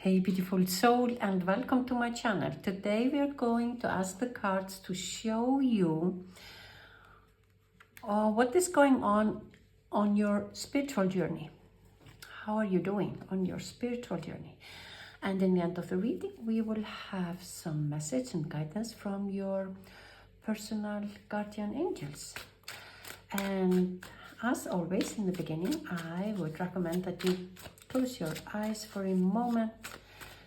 Hey beautiful soul, and welcome to my channel. Today we are going to ask the cards to show you what is going on your spiritual journey. How are you doing on your spiritual journey? And in the end of the reading we will have some message and guidance from your personal guardian angels. And as always in the beginning, I would recommend that you close your eyes for a moment,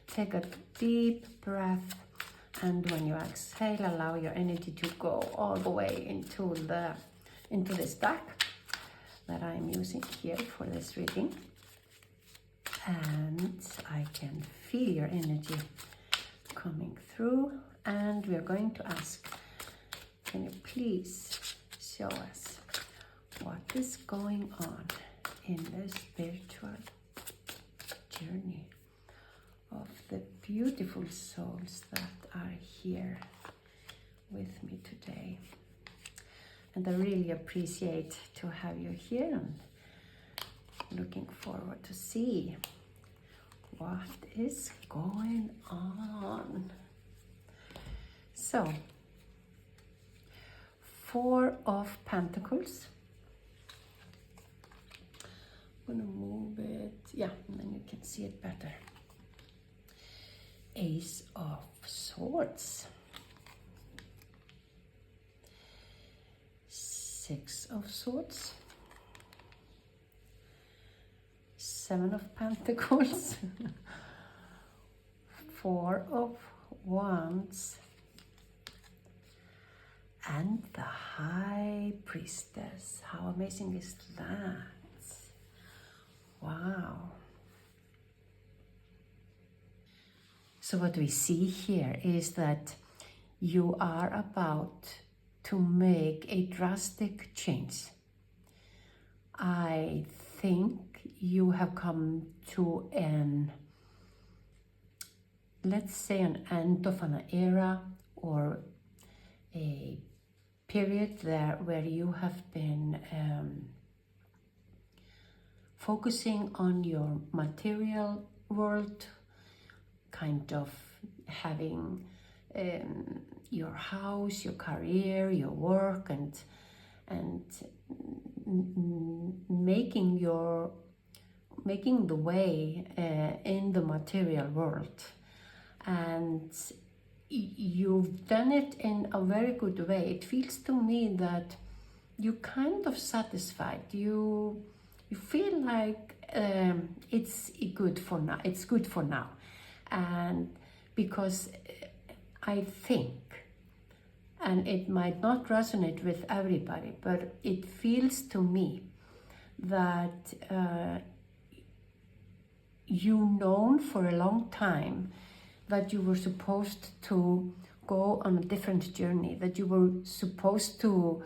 take a deep breath, and when you exhale, allow your energy to go all the way into this deck that I am using here for this reading. And I can feel your energy coming through, and we are going to ask, can you please show us what is going on in the spiritual journey of the beautiful souls that are here with me today. And I really appreciate to have you here, and looking forward to see what is going on. So, Four of Pentacles. I'm gonna move it, yeah, and then you can see it better. Ace of Swords. Six of Swords. Seven of Pentacles. Four of Wands. And the High Priestess. How amazing is that? Wow. So what we see here is that you are about to make a drastic change. I think you have come to let's say an end of an era or a period there where you have been focusing on your material world, kind of having your house, your career, your work, and making the way in the material world. And you've done it in a very good way. It feels to me that you kind of satisfied. You feel like it's good for now. It's good for now, and because I think, and it might not resonate with everybody, but it feels to me that you've known for a long time that you were supposed to go on a different journey, that you were supposed to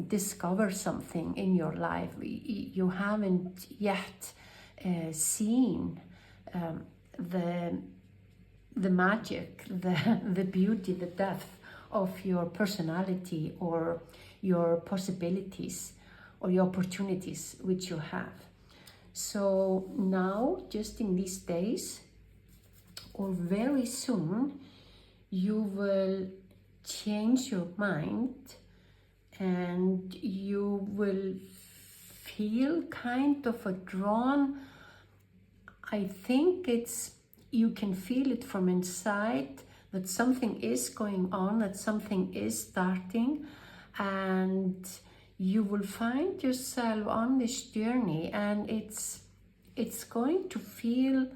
discover something in your life. You haven't yet seen the magic, the beauty, the depth of your personality or your possibilities or your opportunities which you have. So now, just in these days, or very soon, you will change your mind, and you will feel kind of a drawn, I think you can feel it from inside, that something is going on, that something is starting, and you will find yourself on this journey, and it's going to feel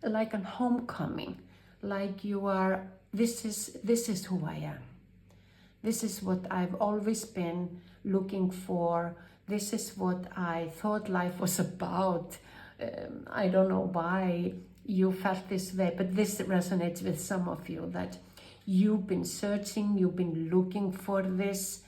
like a homecoming, like you are, this is who I am. This is what I've always been looking for. This is what I thought life was about. I don't know why you felt this way, but this resonates with some of you, that you've been searching, you've been looking for this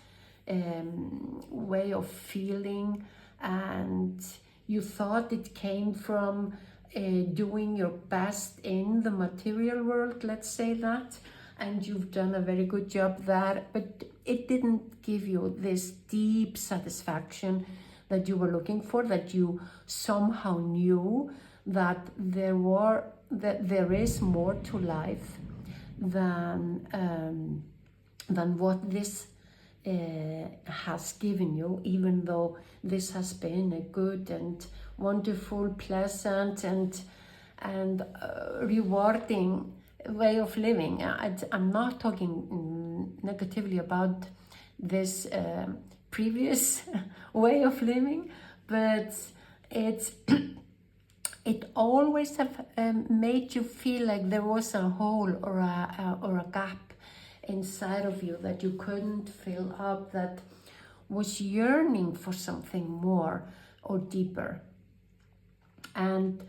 way of feeling, and you thought it came from doing your best in the material world, let's say that, and you've done a very good job there, but it didn't give you this deep satisfaction that you were looking for, that you somehow knew that there is more to life than what this has given you, even though this has been a good and wonderful, pleasant and rewarding way of living. I'm not talking negatively about this previous way of living, but it always have made you feel like there was a hole or a gap inside of you that you couldn't fill up, that was yearning for something more or deeper. And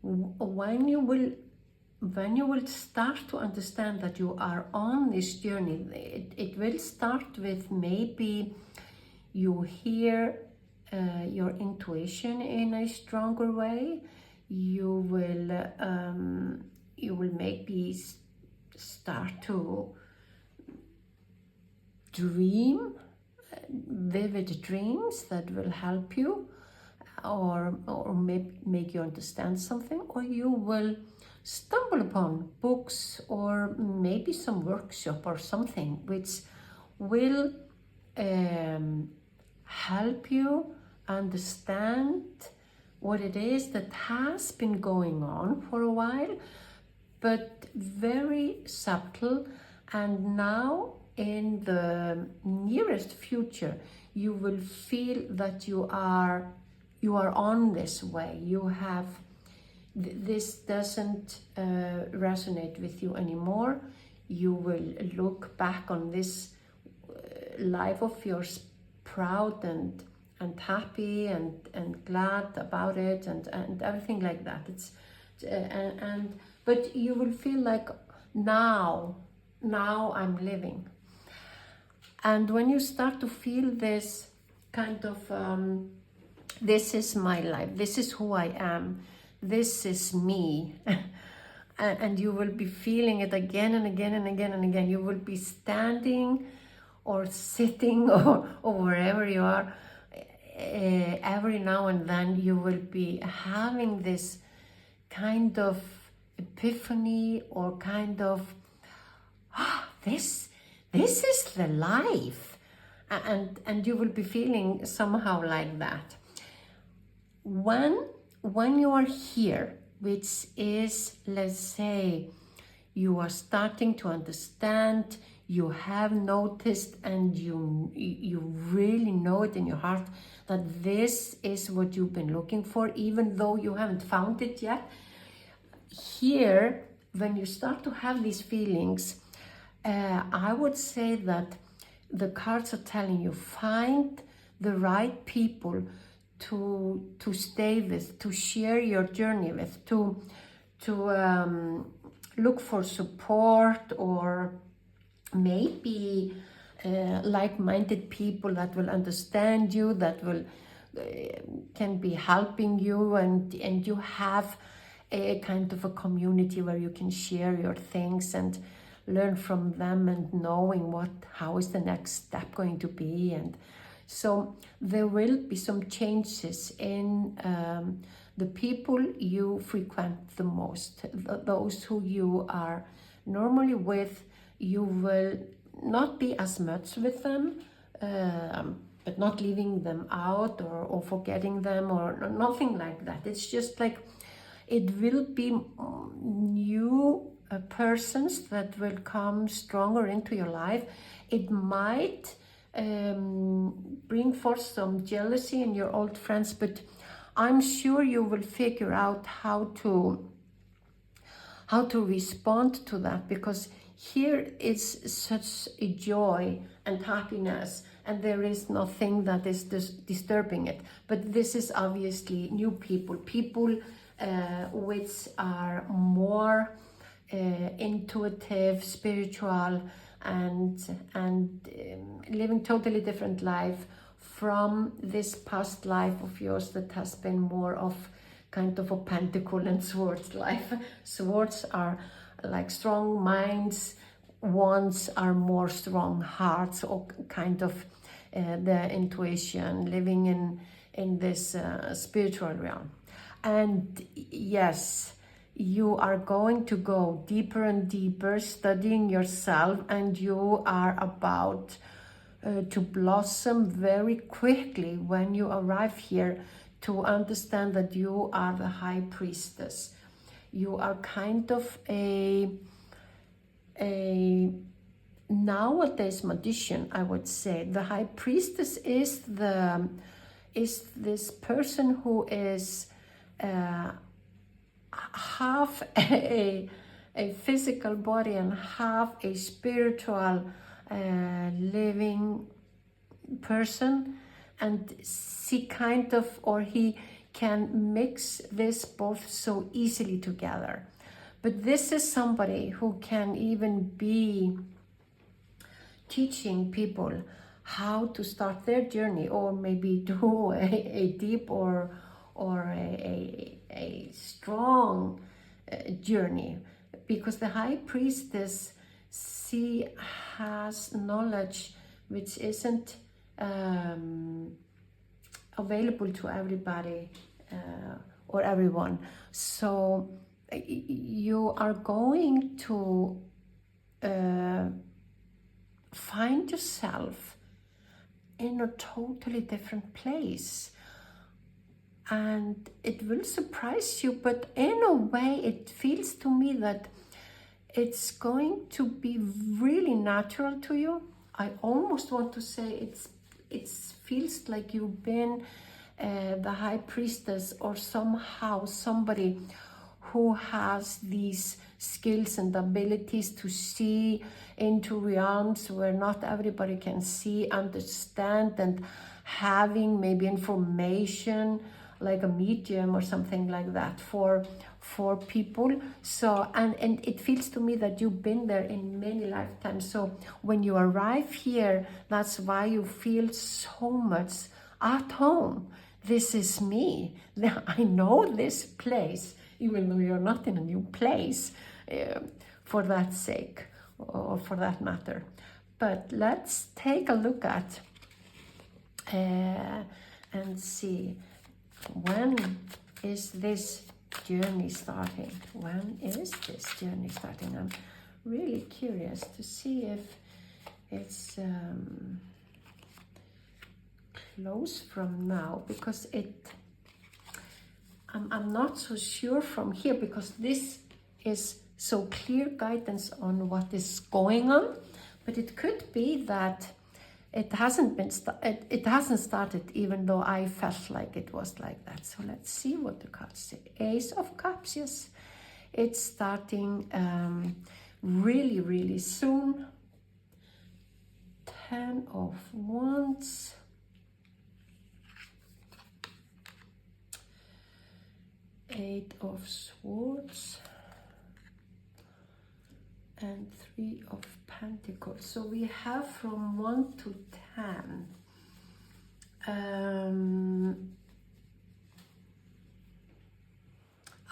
when you will start to understand that you are on this journey, it will start with maybe you hear your intuition in a stronger way. You will maybe start to dream vivid dreams that will help you, or make you understand something, or you will stumble upon books or maybe some workshop or something which will help you understand what it is that has been going on for a while, but very subtle. And now in the nearest future, you will feel that you are on this way. You have, this doesn't resonate with you anymore. You will look back on this life of yours proud and happy and glad about it and everything like that. But you will feel like now I'm living. And when you start to feel this kind of this is my life, this is who I am, this is me, and you will be feeling it again and again and again and again. You will be standing or sitting or wherever you are, every now and then you will be having this kind of epiphany, or kind of, this is the life, and you will be feeling somehow like that. When you are here, which is, let's say, you are starting to understand, you have noticed, and you really know it in your heart that this is what you've been looking for, even though you haven't found it yet. Here, when you start to have these feelings, I would say that the cards are telling you, find the right people to stay with, to share your journey with, to look for support, or maybe like-minded people that will understand you, that will can be helping you, and you have a kind of a community where you can share your things and learn from them, and knowing how is the next step going to be. And so there will be some changes in the people you frequent the most. Those who you are normally with, you will not be as much with them, but not leaving them out or forgetting them or nothing like that. It's just like it will be new persons that will come stronger into your life. It might bring forth some jealousy in your old friends, but I'm sure you will figure out how to respond to that, because here is such a joy and happiness, and there is nothing that is disturbing it. But this is obviously new people which are more intuitive, spiritual, and living totally different life from this past life of yours that has been more of kind of a pentacle and swords life. Swords are like strong minds, wands are more strong hearts, or kind of the intuition, living in this spiritual realm. And yes, you are going to go deeper and deeper studying yourself, and you are about to blossom very quickly when you arrive here, to understand that you are the high priestess. You are kind of a nowadays magician, I would say. The high priestess is this person who is half a physical body and half a spiritual living person, and she kind of, or he can mix this both so easily together. But this is somebody who can even be teaching people how to start their journey, or maybe do a deep or a strong journey, because the high priestess, she has knowledge which isn't available to everybody or everyone. So you are going to find yourself in a totally different place, and it will surprise you, but in a way it feels to me that it's going to be really natural to you. I almost want to say it feels like you've been the high priestess, or somehow somebody who has these skills and abilities to see into realms where not everybody can see, understand, and having maybe information like a medium or something like that for people. So and it feels to me that you've been there in many lifetimes. So when you arrive here, that's why you feel so much at home. This is me. I know this place, even though you're not in a new place for that sake, or for that matter. But let's take a look at and see, when is this journey starting? When is this journey starting? I'm really curious to see if it's close from now, because I'm not so sure from here, because this is so clear guidance on what is going on. But it could be that it hasn't started, even though I felt like it was like that. So let's see what the cards say. Ace of Cups, yes, it's starting really, really soon. 10 of Wands, Eight of Swords, and Three of Pentacles. So we have from 1 to 10.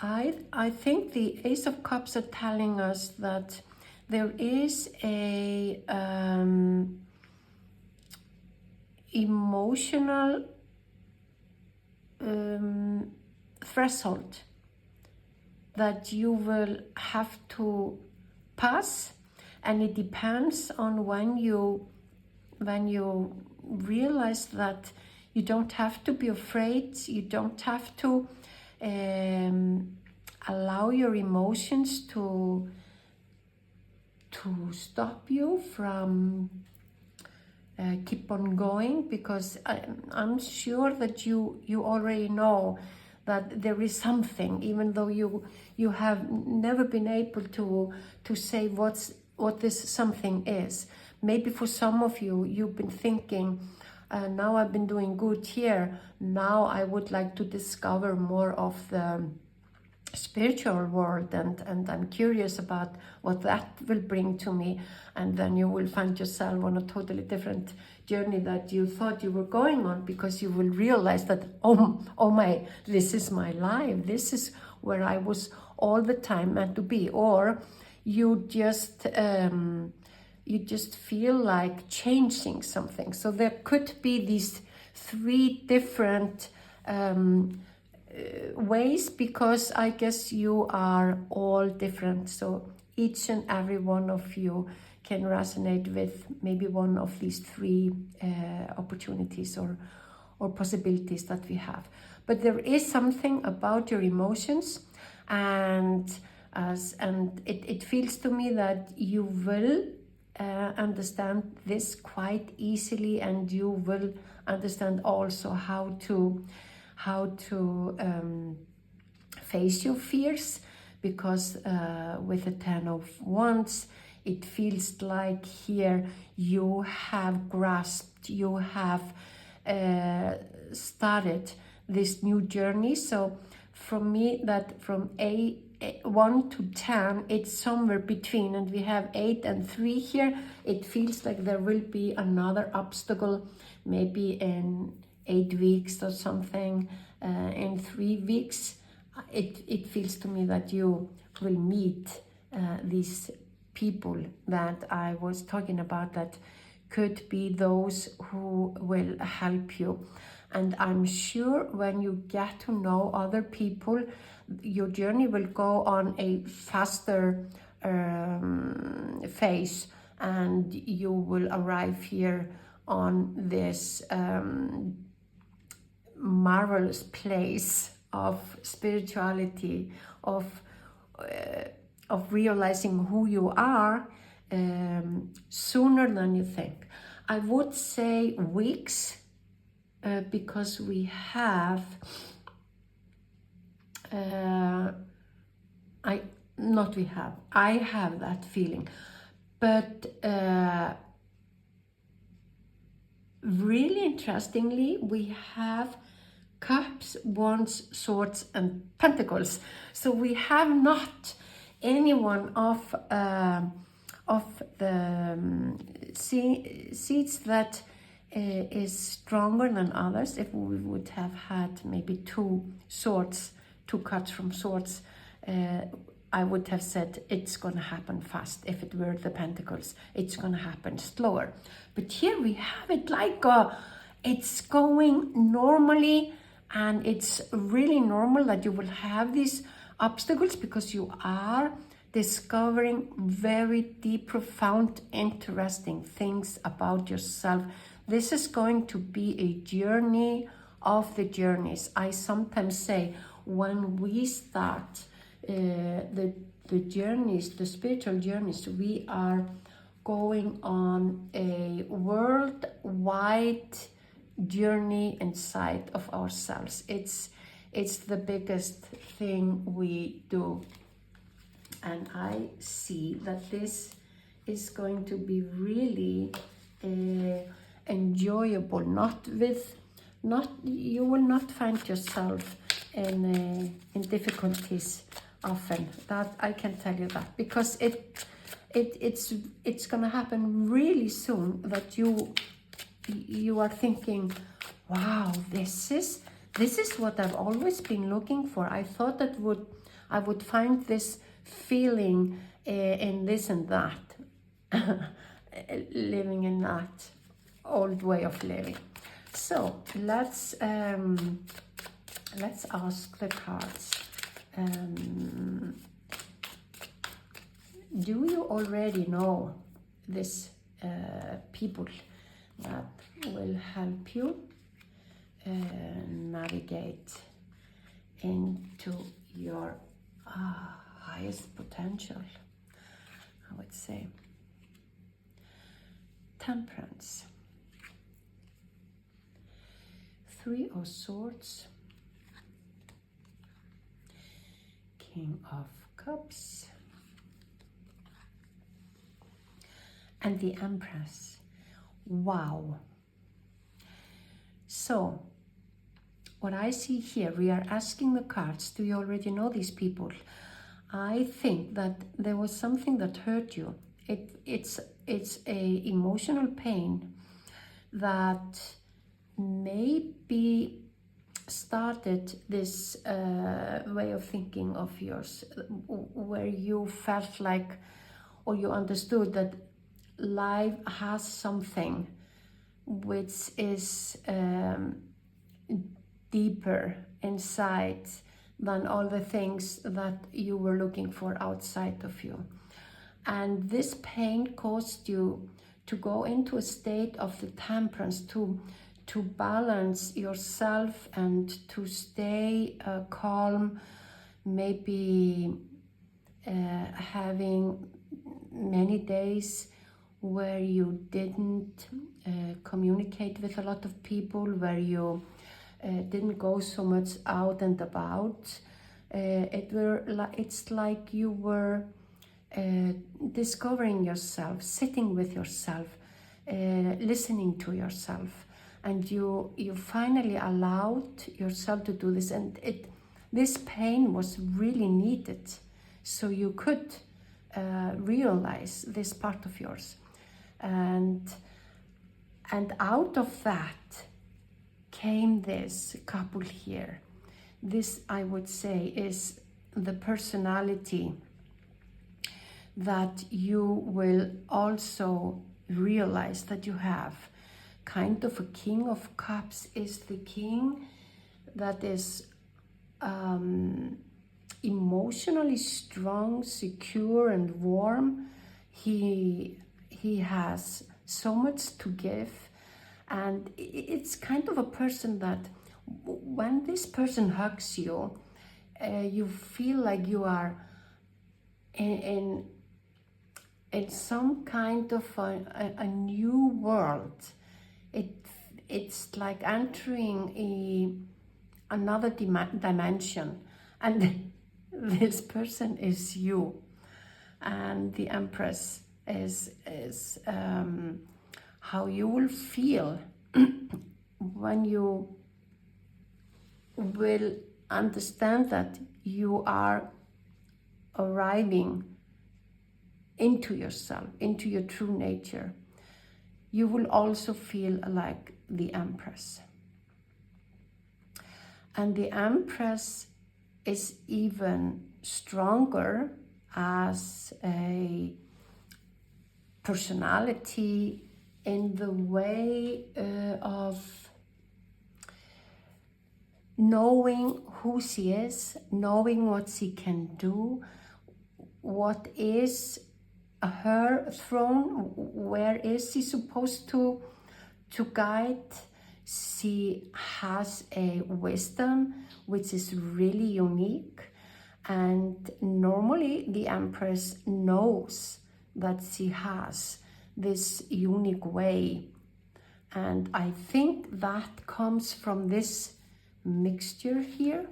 I think the Ace of Cups are telling us that there is a emotional threshold that you will have to pass, and it depends on when you realize that you don't have to be afraid, you don't have to allow your emotions to stop you from keep on going, because I'm sure that you already know that there is something, even though you have never been able to say what this something is. Maybe for some of you, you've been thinking, now I've been doing good here, now I would like to discover more of the spiritual world, and I'm curious about what that will bring to me. And then you will find yourself on a totally different journey that you thought you were going on, because you will realize that, oh my, this is my life, this is where I was all the time meant to be. Or you just feel like changing something. So there could be these three different ways, because I guess you are all different. So each and every one of you can resonate with maybe one of these three opportunities or possibilities that we have. But there is something about your emotions, and it feels to me that you will understand this quite easily, and you will understand also how to face your fears, because with the Ten of Wands, it feels like here you have grasped, you have started this new journey. So for me, that from 1 to 10, it's somewhere between, and we have 8 and 3 here. It feels like there will be another obstacle, maybe in 8 weeks or something, in 3 weeks. It feels to me that you will meet these people that I was talking about, that could be those who will help you. And I'm sure when you get to know other people, your journey will go on a faster phase, and you will arrive here on this marvelous place of spirituality, of realizing who you are sooner than you think. I would say weeks, because we have I have that feeling, but really interestingly, we have Cups, Wands, Swords, and Pentacles. So we have not any one of the seeds that is stronger than others. If we would have had maybe 2 swords, 2 cards from Swords, I would have said it's going to happen fast. If it were the Pentacles, it's going to happen slower. But here we have it like it's going normally, and it's really normal that you will have these obstacles, because you are discovering very deep, profound, interesting things about yourself. This is going to be a journey of the journeys. I sometimes say, when we start the journeys, the spiritual journeys, we are going on a worldwide journey inside of ourselves. It's the biggest thing we do, and I see that this is going to be really enjoyable. You will not find yourself in difficulties often. That I can tell you that, because it's gonna happen really soon, that you are thinking, wow, this is what I've always been looking for. I thought that I would find this feeling in this and that, living in that old way of living. So let's ask the cards. Do you already know this people that will help you navigate into your highest potential? I would say Temperance, 3 of Swords, King of Cups, and the Empress. Wow. So what I see here, we are asking the cards, do you already know these people? I think that there was something that hurt you. It's a emotional pain that maybe started this way of thinking of yours, where you felt like, or you understood that life has something which is deeper inside than all the things that you were looking for outside of you. And this pain caused you to go into a state of the temperance, to balance yourself and to stay calm, maybe having many days where you didn't communicate with a lot of people, where you didn't go so much out and about. It's like you were discovering yourself, sitting with yourself, listening to yourself, and you finally allowed yourself to do this, and this pain was really needed so you could realize this part of yours, and out of that came this couple here. This, I would say, is the personality that you will also realize that you have. Kind of a King of Cups is the king that is emotionally strong, secure, and warm. He has so much to give, and it's kind of a person that when this person hugs you, you feel like you are in some kind of a new world. It's like entering another dimension, and this person is you. And the Empress is how you will feel when you will understand that you are arriving into yourself, into your true nature. You will also feel like the Empress. And the Empress is even stronger as a personality in the way of knowing who she is, knowing what she can do, what is her throne, where is she supposed to guide. She has a wisdom which is really unique, and normally the Empress knows that she has this unique way, and I think that comes from this mixture here.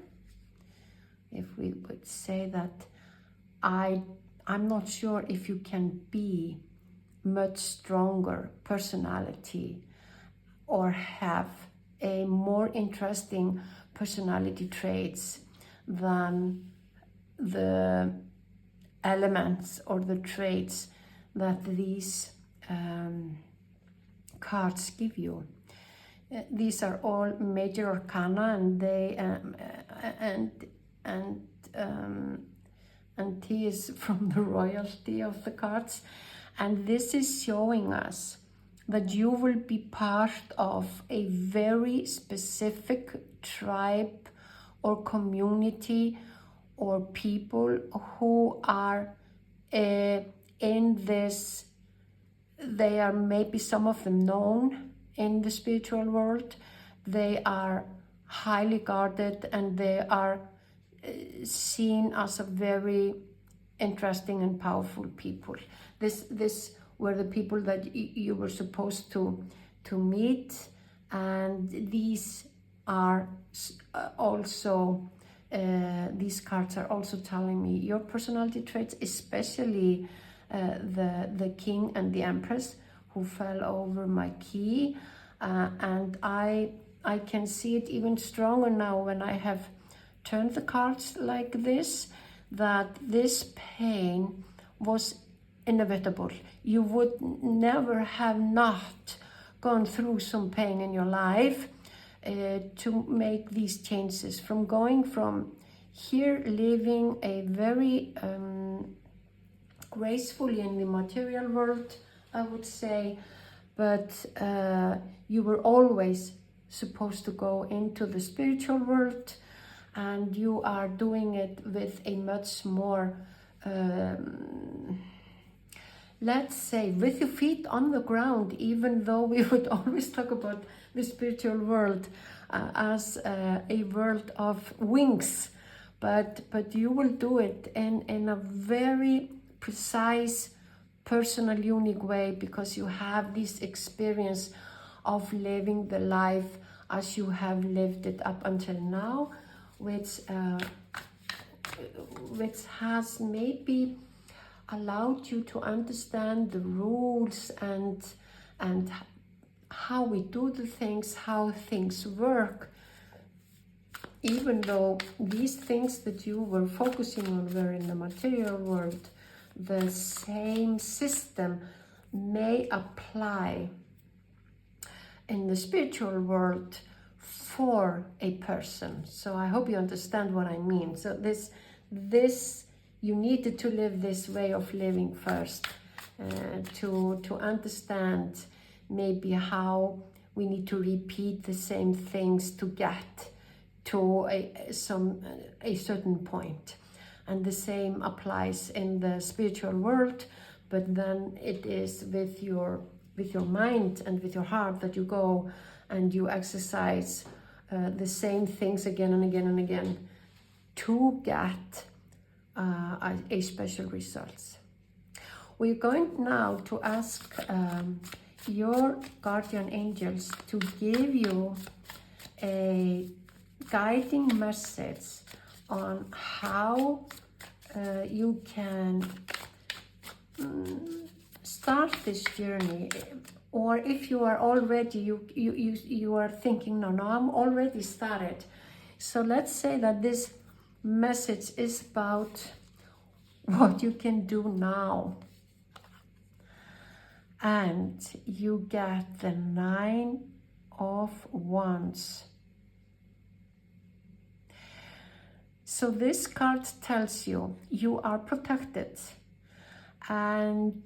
If we would say that I'm not sure if you can be much stronger personality or have a more interesting personality traits than the elements or the traits that these cards give you. These are all major arcana, and they and he is from the royalty of the cards, and this is showing us that you will be part of a very specific tribe or community or people who are in this. They are maybe some of them known in the spiritual world. They are highly guarded, and they are seen as a very interesting and powerful people. This were the people that you were supposed to meet, and these are also these cards are also telling me your personality traits, especially the King and the Empress who fell over my key, and I can see it even stronger now when I have turned the cards like this, that this pain was inevitable. You would never have not gone through some pain in your life to make these changes, from going from here living a very gracefully in the material world, I would say, but you were always supposed to go into the spiritual world, and you are doing it with a much more, let's say, with your feet on the ground, even though we would always talk about the spiritual world as a world of wings, but you will do it in a very precise, personal, unique way, because you have this experience of living the life as you have lived it up until now, which has maybe allowed you to understand the rules and how we do the things, how things work, even though these things that you were focusing on were in the material world. The same system may apply in the spiritual world for a person. So I hope you understand what I mean. So this you needed to live this way of living first, to understand maybe how we need to repeat the same things to get to a certain point. And the same applies in the spiritual world, but then it is with your mind and with your heart that you go and you exercise the same things again and again and again to get a special results. We're going now to ask your guardian angels to give you a guiding message on how you can start this journey, or if you are already, you are thinking, no, I'm already started. So let's say that this message is about what you can do now, and you get the 9 of Wands. So this card tells you you are protected, and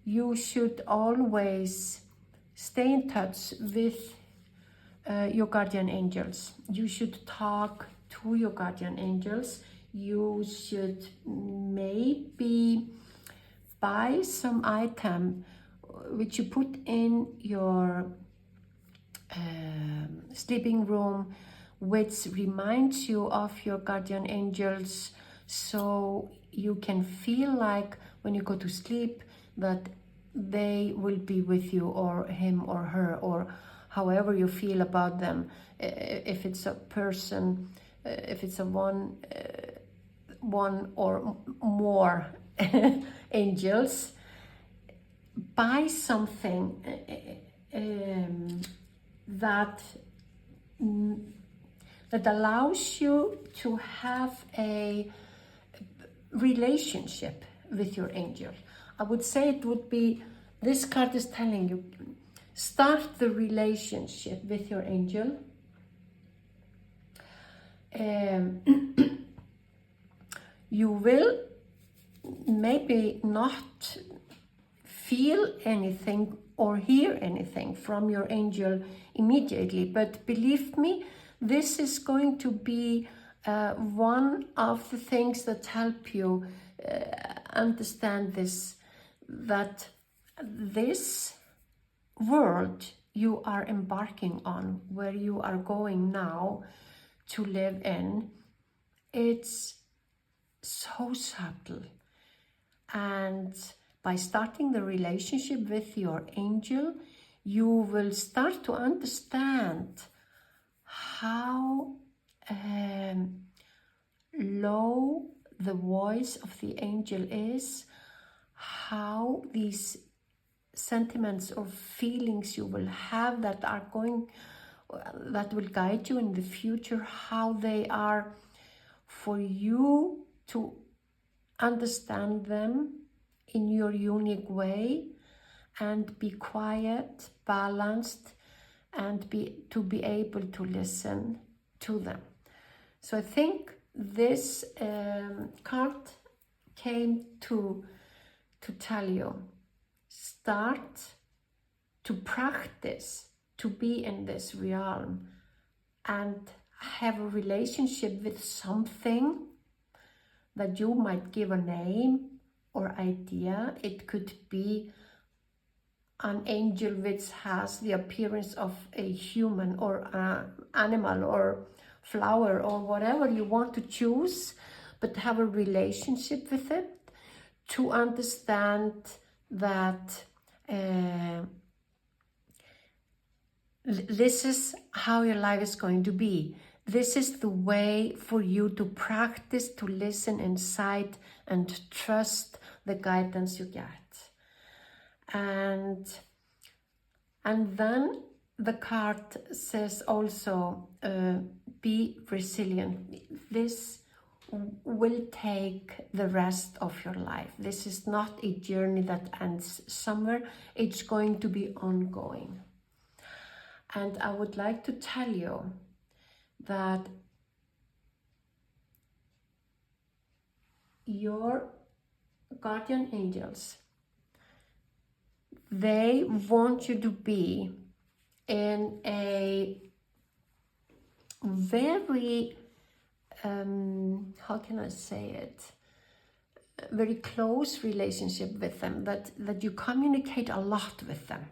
you should always stay in touch with your guardian angels. You should talk to your guardian angels. You should maybe buy some item which you put in your sleeping room, which reminds you of your guardian angels, so you can feel like when you go to sleep that they will be with you, or him or her, or however you feel about them. If it's a person, if it's a one or more angels, buy something that allows you to have a relationship with your angel. I would say it would be, this card is telling you, start the relationship with your angel. You will maybe not feel anything or hear anything from your angel immediately, but believe me, this is going to be one of the things that help you understand this, that this world you are embarking on, where you are going now to live in, it's so subtle. And by starting the relationship with your angel, you will start to understand how low the voice of the angel is, how these sentiments or feelings you will have that will guide you in the future, how they are for you to understand them in your unique way and be quiet, balanced, and to be able to listen to them. So I think this card came to tell you, start to practice to be in this realm and have a relationship with something that you might give a name or idea. It could be an angel which has the appearance of a human or an animal or flower or whatever you want to choose, but have a relationship with it to understand that this is how your life is going to be. This is the way for you to practice, to listen inside and trust the guidance you get. And then the card says also, be resilient. This will take the rest of your life. This is not a journey that ends somewhere. It's going to be ongoing. And I would like to tell you that your guardian angels, they want you to be in a very, how can I say it, very close relationship with them, that you communicate a lot with them.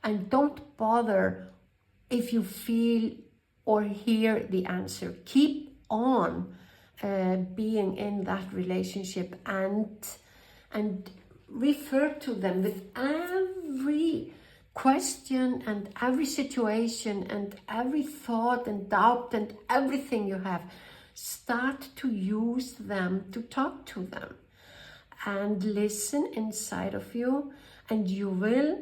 And don't bother if you feel or hear the answer. Keep on being in that relationship and refer to them with every question and every situation and every thought and doubt and everything you have. Start to use them to talk to them and listen inside of you, and you will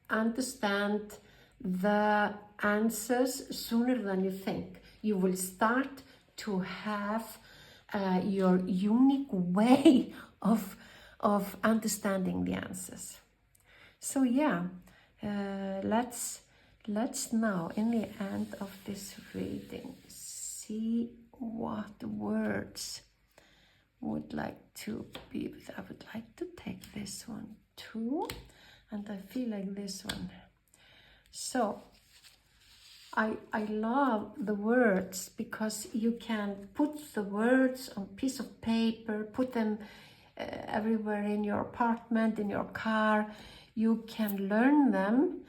understand the answers sooner than you think. You will start to have your unique way of understanding the answers. So yeah, let's now, in the end of this reading, see what words would like to be with. I would like to take this one too, and I feel like this one. So I love the words because you can put the words on a piece of paper, put them everywhere in your apartment, in your car. You can learn them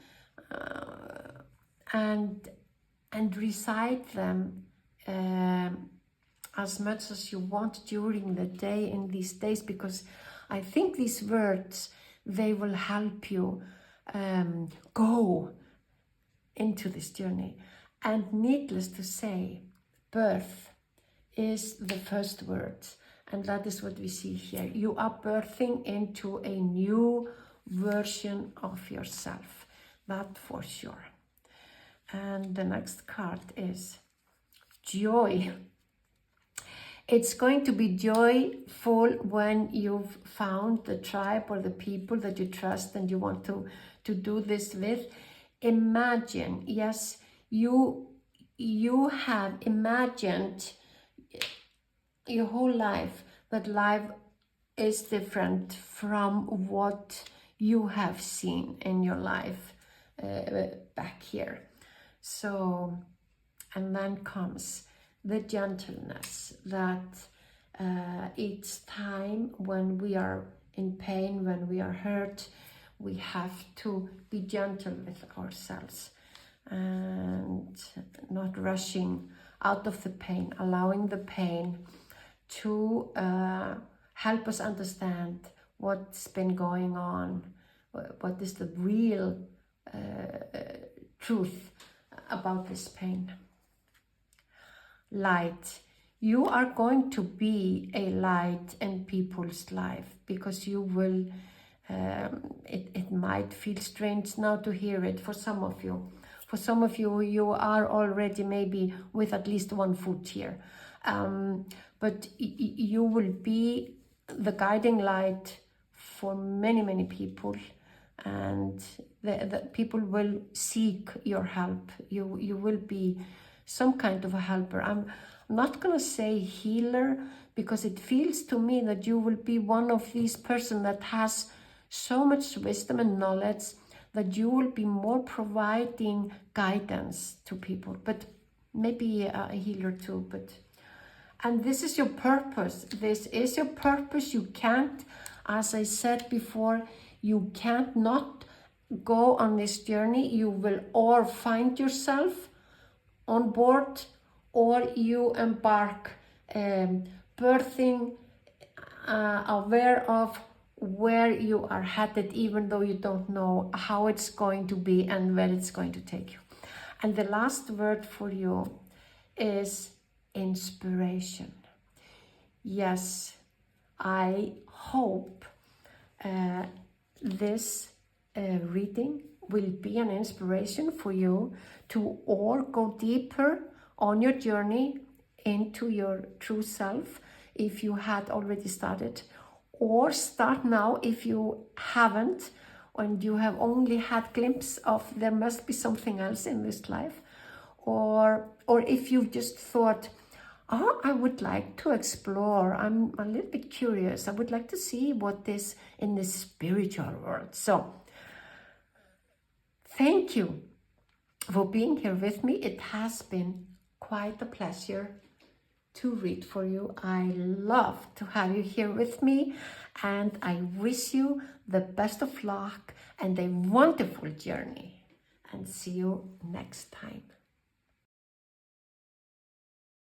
and recite them as much as you want during the day in these days, because I think these words, they will help you go into this journey. And needless to say, birth is the first word, and that is what we see here. You are birthing into a new version of yourself, that for sure. And the next card is joy. It's going to be joyful when you've found the tribe or the people that you trust and you want to do this with. Imagine, yes, you have imagined your whole life that life is different from what you have seen in your life back here. So, and then comes the gentleness that each time when we are in pain, when we are hurt, we have to be gentle with ourselves and not rushing out of the pain, allowing the pain to help us understand what's been going on, what is the real truth about this pain. Light. You are going to be a light in people's life, because you will, it might feel strange now to hear it for some of you. For some of you, you are already maybe with at least one foot here. But you will be the guiding light for many, many people. And the people will seek your help. You will be some kind of a helper. I'm not going to say healer, because it feels to me that you will be one of these persons that has so much wisdom and knowledge that you will be more providing guidance to people. But maybe a healer too, but and this is your purpose. This is your purpose. You can't, as I said before, you can't not go on this journey. You will or find yourself on board, or you embark birthing, aware of where you are headed, even though you don't know how it's going to be and where it's going to take you. And the last word for you is inspiration. Yes, I hope this reading will be an inspiration for you to all go deeper on your journey into your true self if you had already started, or start now if you haven't and you have only had glimpse of there must be something else in this life, or if you've just thought, oh, I would like to explore, I'm a little bit curious, I would like to see what is in the spiritual world. So thank you for being here with me. It has been quite a pleasure to read for you. I love to have you here with me, and I wish you the best of luck and a wonderful journey, and see you next time.